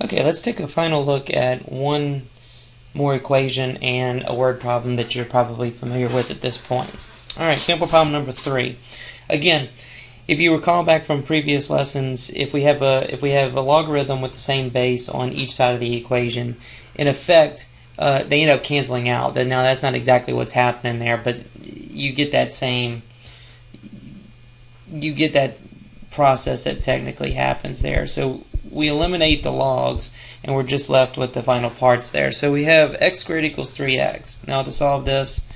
Okay, let's take a final look at one more equation and a word problem that you're probably familiar with at this point. Alright, sample problem number 3. Again, if you recall back from previous lessons, if we have a logarithm with the same base on each side of the equation, in effect, they end up canceling out. Now that's not exactly what's happening there, but you get that process that technically happens there. So we eliminate the logs and we're just left with the final parts there. So we have x squared equals 3x. Now to solve this,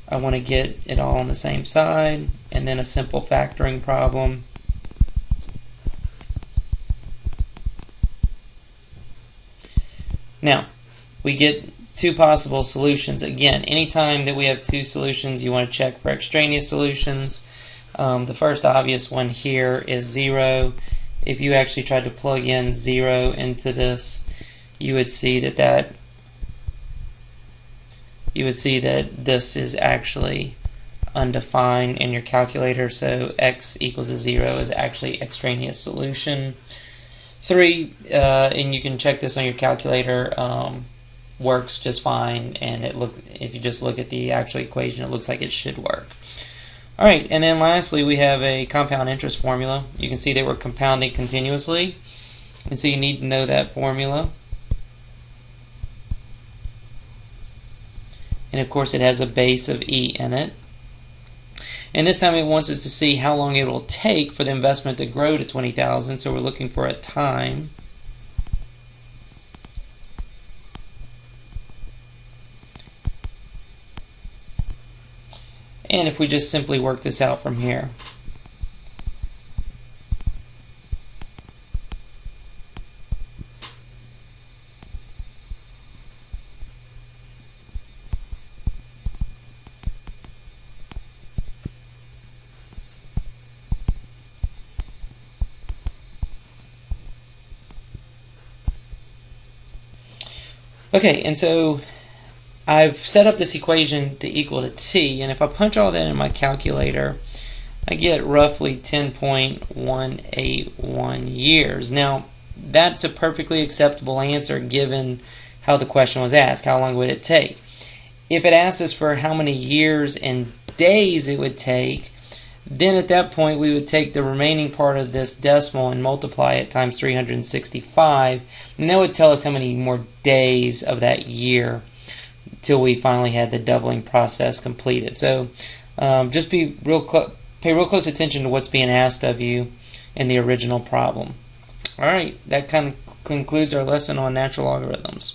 I want to get it all on the same side, and then a simple factoring problem. Now we get two possible solutions. Again, anytime that we have two solutions, you want to check for extraneous solutions. The first obvious one here is 0. If you actually tried to plug in 0 into this, you would see that this is actually undefined in your calculator, so x equals 0 is actually extraneous solution. 3, and you can check this on your calculator, works just fine, and if you just look at the actual equation, it looks like it should work. Alright, and then lastly we have a compound interest formula. You can see that we're compounding continuously, and so you need to know that formula. And of course it has a base of e in it. And this time it wants us to see how long it will take for the investment to grow to 20,000, so we're looking for a time. And if we just simply work this out from here. Okay, and so I've set up this equation to equal to t, and if I punch all that in my calculator, I get roughly 10.181 years. Now, that's a perfectly acceptable answer given how the question was asked. How long would it take? If it asks us for how many years and days it would take, then at that point we would take the remaining part of this decimal and multiply it times 365, and that would tell us how many more days of that year till we finally had the doubling process completed. So just pay real close attention to what's being asked of you in the original problem. Alright, that kind of concludes our lesson on natural logarithms.